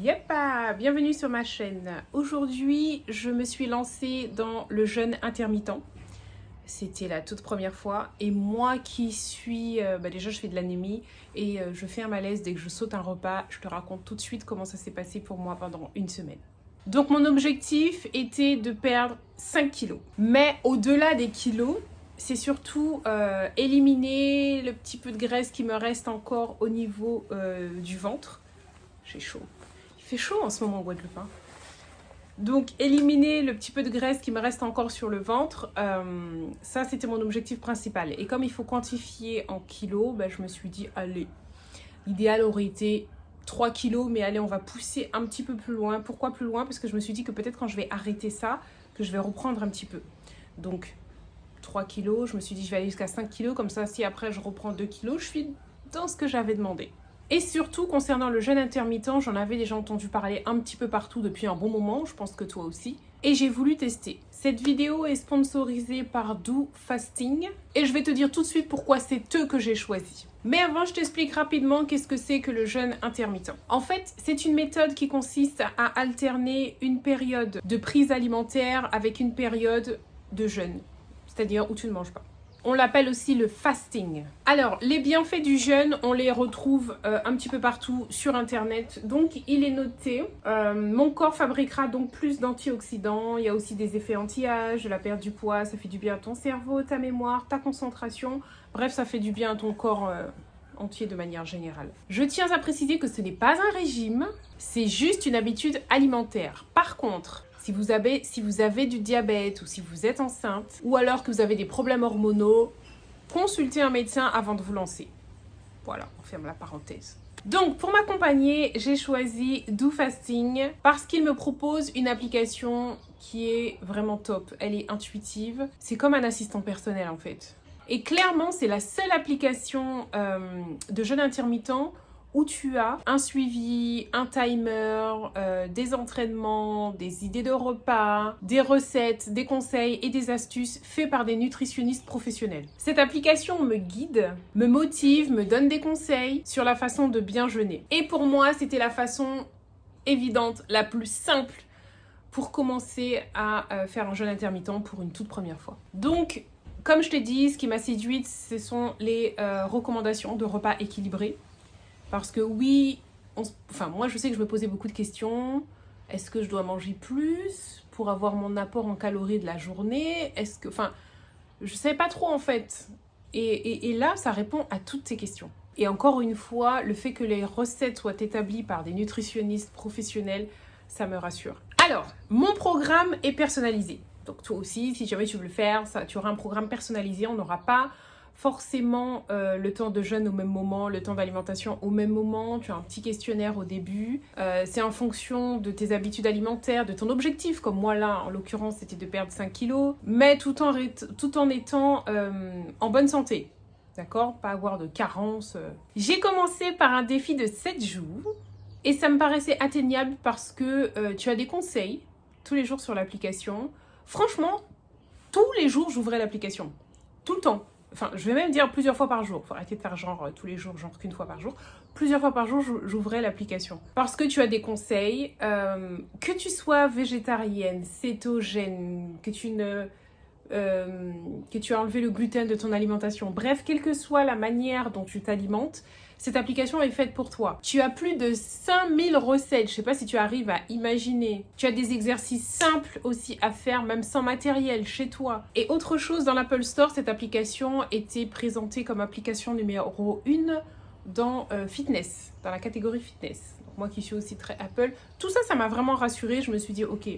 Yepa, bienvenue sur ma chaîne. Aujourd'hui, je me suis lancée dans le jeûne intermittent. C'était la toute première fois. Et moi qui suis... déjà, je fais de l'anémie et je fais un malaise dès que je saute un repas. Je te raconte tout de suite comment ça s'est passé pour moi pendant une semaine. Donc, mon objectif était de perdre 5 kilos. Mais au-delà des kilos, c'est surtout éliminer le petit peu de graisse qui me reste encore au niveau du ventre. J'ai chaud. Il fait chaud en ce moment en Guadeloupe. Donc, éliminer le petit peu de graisse qui me reste encore sur le ventre, ça, c'était mon objectif principal. Et comme il faut quantifier en kilos, je me suis dit, allez, l'idéal aurait été 3 kilos, mais allez, on va pousser un petit peu plus loin. Pourquoi plus loin? Parce que je me suis dit que peut-être quand je vais arrêter ça, que je vais reprendre un petit peu. Donc, 3 kilos, je me suis dit, je vais aller jusqu'à 5 kilos. Comme ça, si après je reprends 2 kilos, je suis dans ce que j'avais demandé. Et surtout, concernant le jeûne intermittent, j'en avais déjà entendu parler un petit peu partout depuis un bon moment, je pense que toi aussi. Et j'ai voulu tester. Cette vidéo est sponsorisée par Do Fasting. Et je vais te dire tout de suite pourquoi c'est eux que j'ai choisi. Mais avant, je t'explique rapidement qu'est-ce que c'est que le jeûne intermittent. En fait, c'est une méthode qui consiste à alterner une période de prise alimentaire avec une période de jeûne. C'est-à-dire où tu ne manges pas. On l'appelle aussi le fasting. Alors, les bienfaits du jeûne, on les retrouve un petit peu partout sur Internet. Donc, il est noté, mon corps fabriquera donc plus d'antioxydants. Il y a aussi des effets anti-âge, de la perte du poids. Ça fait du bien à ton cerveau, ta mémoire, ta concentration. Bref, ça fait du bien à ton corps entier de manière générale. Je tiens à préciser que ce n'est pas un régime, c'est juste une habitude alimentaire. Par contre, si vous avez du diabète ou si vous êtes enceinte ou alors que vous avez des problèmes hormonaux, consultez un médecin avant de vous lancer. Voilà, on ferme la parenthèse. Donc, pour m'accompagner, j'ai choisi Do Fasting parce qu'il me propose une application qui est vraiment top. Elle est intuitive. C'est comme un assistant personnel en fait. Et clairement, c'est la seule application de jeûne intermittent où tu as un suivi, un timer, des entraînements, des idées de repas, des recettes, des conseils et des astuces faits par des nutritionnistes professionnels. Cette application me guide, me motive, me donne des conseils sur la façon de bien jeûner. Et pour moi, c'était la façon évidente, la plus simple pour commencer à faire un jeûne intermittent pour une toute première fois. Donc, comme je t'ai dit, ce qui m'a séduite, ce sont les recommandations de repas équilibrés. Parce que oui, moi je sais que je me posais beaucoup de questions. Est-ce que je dois manger plus pour avoir mon apport en calories de la journée? Je ne savais pas trop en fait. Et là, ça répond à toutes ces questions. Et encore une fois, le fait que les recettes soient établies par des nutritionnistes professionnels, ça me rassure. Alors, mon programme est personnalisé. Donc toi aussi, si jamais tu veux le faire, tu auras un programme personnalisé. On n'aura pas forcément le temps de jeûne au même moment, le temps d'alimentation au même moment. Tu as un petit questionnaire au début. C'est en fonction de tes habitudes alimentaires, de ton objectif. Comme moi là, en l'occurrence, c'était de perdre 5 kilos. Mais tout en étant en bonne santé. D'accord? Pas avoir de carence. J'ai commencé par un défi de 7 jours. Et ça me paraissait atteignable parce que tu as des conseils tous les jours sur l'application. Franchement, tous les jours, j'ouvrais l'application. Tout le temps. Enfin, je vais même dire plusieurs fois par jour. Faut arrêter de faire genre tous les jours, genre qu'une fois par jour. Plusieurs fois par jour, j'ouvrais l'application. Parce que tu as des conseils, que tu sois végétarienne, cétogène, que tu as enlevé le gluten de ton alimentation. Bref, quelle que soit la manière dont tu t'alimentes, cette application est faite pour toi. Tu as plus de 5000 recettes. Je ne sais pas si tu arrives à imaginer. Tu as des exercices simples aussi à faire, même sans matériel, chez toi. Et autre chose, dans l'Apple Store, cette application était présentée comme application numéro 1 dans fitness, dans la catégorie fitness. Donc, moi qui suis aussi très Apple, tout ça, ça m'a vraiment rassurée. Je me suis dit, ok,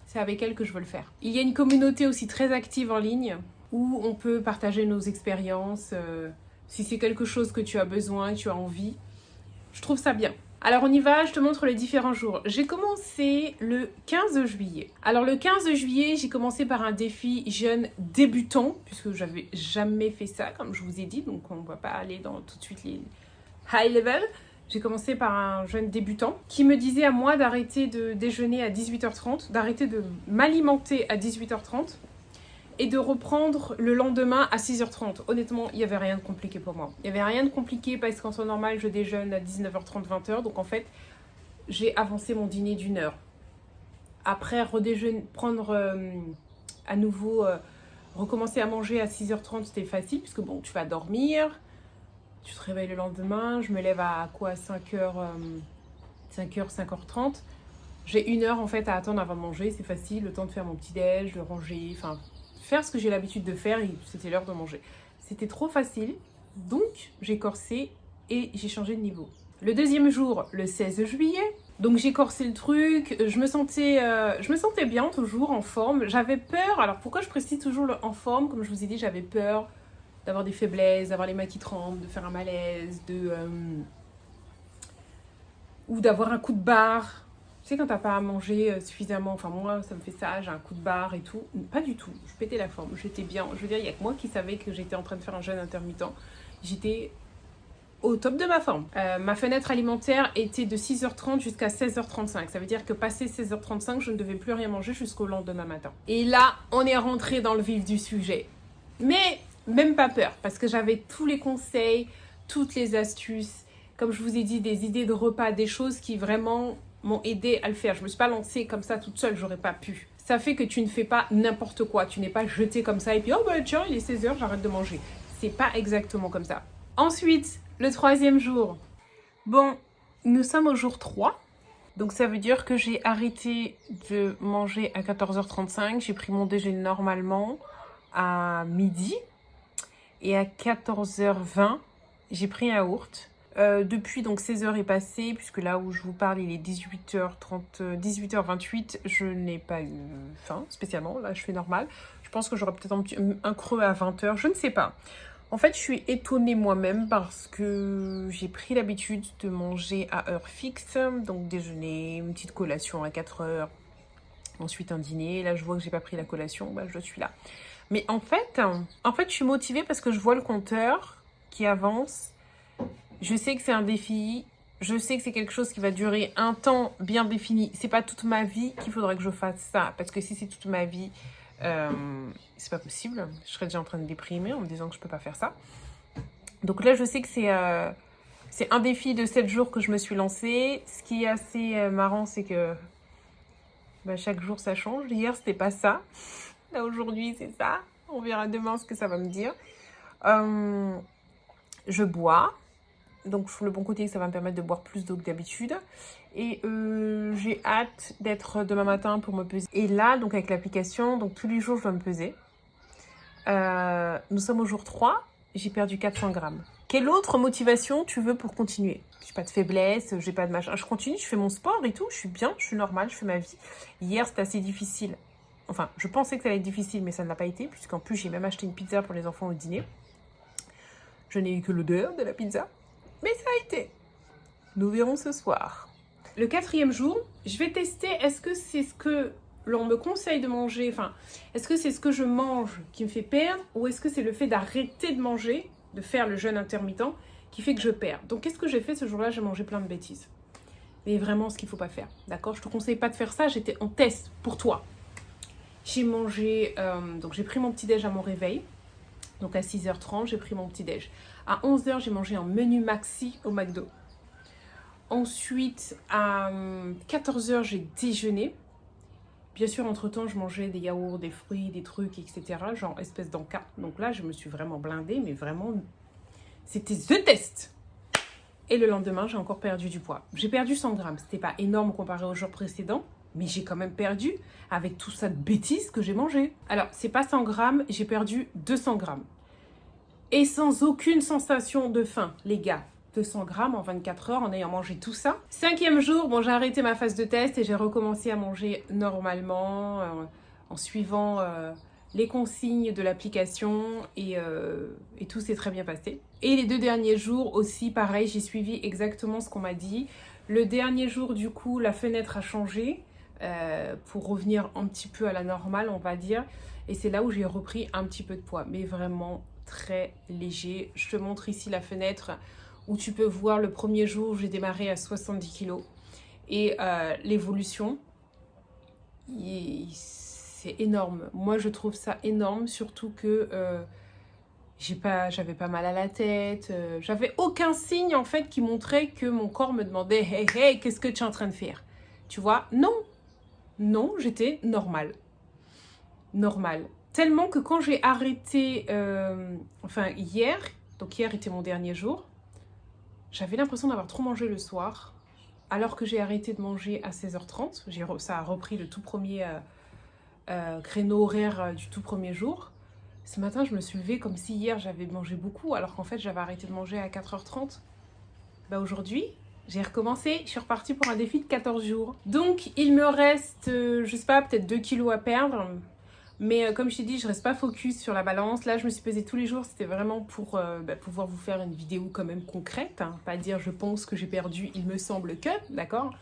c'est avec elle que je veux le faire. Il y a une communauté aussi très active en ligne où on peut partager nos expériences. Si c'est quelque chose que tu as besoin, que tu as envie, je trouve ça bien. Alors on y va, je te montre les différents jours. J'ai commencé le 15 juillet. Alors le 15 juillet, j'ai commencé par un défi jeûne débutant, puisque j'avais jamais fait ça, comme je vous ai dit, donc on ne va pas aller dans tout de suite les high level. J'ai commencé par un jeûne débutant qui me disait à moi d'arrêter de déjeuner à 18h30, d'arrêter de m'alimenter à 18h30 et de reprendre le lendemain à 6h30. Honnêtement, il n'y avait rien de compliqué pour moi. Il n'y avait rien de compliqué parce qu'en temps normal, je déjeune à 19h30, 20h. Donc en fait, j'ai avancé mon dîner d'1 heure. Après, redéjeuner, prendre à nouveau, recommencer à manger à 6h30, c'était facile, puisque bon, tu vas dormir, tu te réveilles le lendemain, je me lève à quoi, 5h, 5h30. J'ai 1 heure en fait à attendre avant de manger, c'est facile, le temps de faire mon petit déj, de ranger, enfin, faire ce que j'ai l'habitude de faire et c'était l'heure de manger. C'était trop facile, donc j'ai corsé et j'ai changé de niveau. Le deuxième jour, le 16 juillet, donc j'ai corsé le truc, je me sentais bien, toujours en forme. J'avais peur, alors pourquoi je précise toujours le en forme? Comme je vous ai dit, j'avais peur d'avoir des faiblesses, d'avoir les mains qui tremblent, de faire un malaise, ou d'avoir un coup de barre. Tu sais, quand t'as pas à manger suffisamment, enfin moi ça me fait ça, j'ai un coup de barre et tout. Pas du tout, je pétais la forme, j'étais bien. Je veux dire, il n'y a que moi qui savais que j'étais en train de faire un jeûne intermittent. J'étais au top de ma forme. Ma fenêtre alimentaire était de 6h30 jusqu'à 16h35. Ça veut dire que passé 16h35, je ne devais plus rien manger jusqu'au lendemain matin. Et là, on est rentré dans le vif du sujet. Mais même pas peur, parce que j'avais tous les conseils, toutes les astuces. Comme je vous ai dit, des idées de repas, des choses qui vraiment m'ont aidé à le faire. Je ne me suis pas lancée comme ça toute seule, j'aurais pas pu. Ça fait que tu ne fais pas n'importe quoi. Tu n'es pas jeté comme ça et puis, oh bah tiens, il est 16h, j'arrête de manger. C'est pas exactement comme ça. Ensuite, le 3e jour. Bon, nous sommes au jour 3. Donc ça veut dire que j'ai arrêté de manger à 14h35. J'ai pris mon déjeuner normalement à midi. Et à 14h20, j'ai pris un yaourt. Depuis, donc 16h est passé, puisque là où je vous parle, il est 18h30, 18h28. Je n'ai pas eu faim spécialement. Là, je fais normal. Je pense que j'aurai peut-être un creux à 20h. Je ne sais pas. En fait, je suis étonnée moi-même parce que j'ai pris l'habitude de manger à heure fixe. Donc déjeuner, une petite collation à 4h, ensuite un dîner. Là, je vois que j'ai pas pris la collation, bah, je suis là. Mais en fait, je suis motivée parce que je vois le compteur qui avance. Je sais que c'est un défi. Je sais que c'est quelque chose qui va durer un temps bien défini. C'est pas toute ma vie qu'il faudrait que je fasse ça. Parce que si c'est toute ma vie... c'est pas possible, je serais déjà en train de déprimer en me disant que je peux pas faire ça. Donc là je sais que c'est un défi de 7 jours que je me suis lancée. Ce qui est assez marrant, c'est que chaque jour ça change. Hier c'était pas ça, là aujourd'hui c'est ça. On verra demain ce que ça va me dire. Je bois, donc le bon côté, ça va me permettre de boire plus d'eau que d'habitude. Et j'ai hâte d'être demain matin pour me peser. Et là, donc avec l'application, donc tous les jours, je dois me peser. Nous sommes au jour 3, j'ai perdu 400 grammes. Quelle autre motivation tu veux pour continuer? J'ai pas de faiblesse, j'ai pas de machin. Je continue, je fais mon sport et tout, je suis bien, je suis normale, je fais ma vie. Hier, c'était assez difficile. Enfin, je pensais que ça allait être difficile, mais ça ne l'a pas été, puisqu'en plus, j'ai même acheté une pizza pour les enfants au dîner. Je n'ai eu que l'odeur de la pizza, mais ça a été. Nous verrons ce soir. Le 4e jour, je vais tester, est-ce que c'est ce que l'on me conseille de manger, enfin, est-ce que c'est ce que je mange qui me fait perdre, ou est-ce que c'est le fait d'arrêter de manger, de faire le jeûne intermittent, qui fait que je perds? Donc, qu'est-ce que j'ai fait ce jour-là? J'ai mangé plein de bêtises. Mais vraiment, ce qu'il ne faut pas faire, d'accord? Je ne te conseille pas de faire ça, j'étais en test pour toi. J'ai mangé, donc j'ai pris mon petit-déj à mon réveil. Donc à 6h30, j'ai pris mon petit-déj. À 11h, j'ai mangé un menu maxi au McDo. Ensuite, à 14h, j'ai déjeuné. Bien sûr, entre-temps, je mangeais des yaourts, des fruits, des trucs, etc. Genre espèce d'encas. Donc là, je me suis vraiment blindée, mais vraiment, c'était the test. Et le lendemain, j'ai encore perdu du poids. J'ai perdu 100 grammes. C'était pas énorme comparé au jour précédent, mais j'ai quand même perdu avec tout ça de bêtises que j'ai mangé. Alors, c'est pas 100 grammes, j'ai perdu 200 grammes. Et sans aucune sensation de faim, les gars. 200 grammes en 24 heures en ayant mangé tout ça. 5e jour, bon, j'ai arrêté ma phase de test et j'ai recommencé à manger normalement en suivant les consignes de l'application et tout s'est très bien passé. Et les 2 derniers jours aussi, pareil, j'ai suivi exactement ce qu'on m'a dit. Le dernier jour, du coup, la fenêtre a changé pour revenir un petit peu à la normale, on va dire. Et c'est là où j'ai repris un petit peu de poids, mais vraiment très léger. Je te montre ici la fenêtre où tu peux voir le premier jour où j'ai démarré à 70 kg. Et l'évolution, c'est énorme. Moi, je trouve ça énorme, surtout que J'avais pas mal à la tête, j'avais aucun signe en fait qui montrait que mon corps me demandait hey, hey, qu'est-ce que tu es en train de faire? Tu vois? Non, non, j'étais normale. Normale. Tellement que quand j'ai arrêté, hier, donc hier était mon dernier jour, j'avais l'impression d'avoir trop mangé le soir, alors que j'ai arrêté de manger à 16h30. Ça a repris le tout premier créneau horaire du tout premier jour. Ce matin, je me suis levée comme si hier j'avais mangé beaucoup, alors qu'en fait j'avais arrêté de manger à 4h30. Bah aujourd'hui, j'ai recommencé, je suis repartie pour un défi de 14 jours. Donc il me reste, je sais pas, peut-être 2 kilos à perdre. Mais comme je t'ai dit, je reste pas focus sur la balance. Là, je me suis pesée tous les jours. C'était vraiment pour pouvoir vous faire une vidéo quand même concrète. Hein. Pas dire je pense que j'ai perdu, il me semble que, d'accord.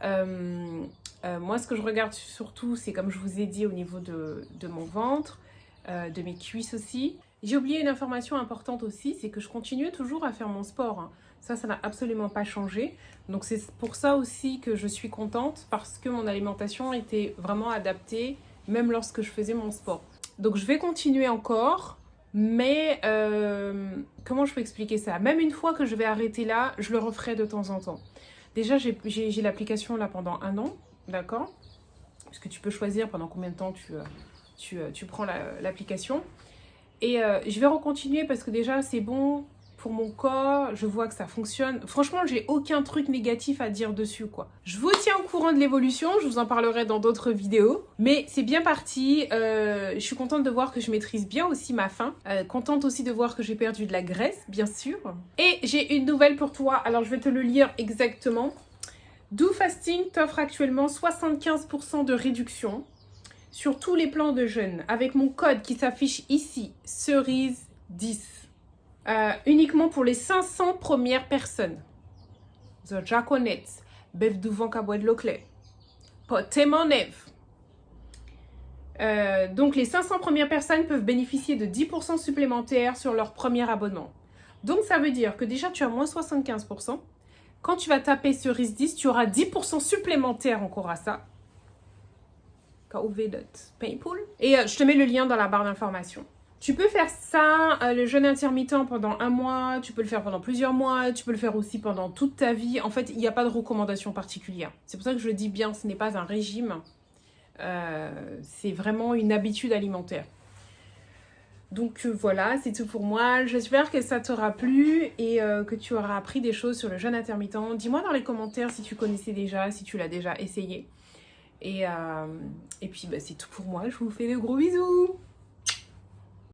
Moi, ce que je regarde surtout, c'est comme je vous ai dit au niveau de mon ventre, de mes cuisses aussi. J'ai oublié une information importante aussi, c'est que je continue toujours à faire mon sport. Hein. Ça n'a absolument pas changé. Donc c'est pour ça aussi que je suis contente, parce que mon alimentation était vraiment adaptée même lorsque je faisais mon sport. Donc je vais continuer encore, mais comment je peux expliquer ça? Même une fois que je vais arrêter là, je le referai de temps en temps. Déjà, j'ai l'application là pendant 1 an, d'accord? Parce que tu peux choisir pendant combien de temps tu prends l'application. Et je vais recontinuer parce que déjà, c'est bon pour mon corps, je vois que ça fonctionne. Franchement, j'ai aucun truc négatif à dire dessus, quoi. Je vous tiens au courant de l'évolution, je vous en parlerai dans d'autres vidéos. Mais c'est bien parti, je suis contente de voir que je maîtrise bien aussi ma faim. Contente aussi de voir que j'ai perdu de la graisse, bien sûr. Et j'ai une nouvelle pour toi, alors je vais te le lire exactement. Do Fasting t'offre actuellement 75% de réduction sur tous les plans de jeûne avec mon code qui s'affiche ici, cerise10. Uniquement pour les 500 premières personnes. The Jaconet, Bev Douvan Cabouet de Loclet, Potemonev. Donc les 500 premières personnes peuvent bénéficier de 10% supplémentaires sur leur premier abonnement. Donc ça veut dire que déjà tu as moins 75%. Quand tu vas taper cerise 10, tu auras 10% supplémentaire encore à ça. Et je te mets le lien dans la barre d'information. Tu peux faire ça, le jeûne intermittent pendant 1 mois, tu peux le faire pendant plusieurs mois, tu peux le faire aussi pendant toute ta vie. En fait, il n'y a pas de recommandation particulière. C'est pour ça que je le dis bien, ce n'est pas un régime. C'est vraiment une habitude alimentaire. Donc voilà, c'est tout pour moi. J'espère que ça t'aura plu et que tu auras appris des choses sur le jeûne intermittent. Dis-moi dans les commentaires si tu connaissais déjà, si tu l'as déjà essayé. Et puis c'est tout pour moi. Je vous fais de gros bisous.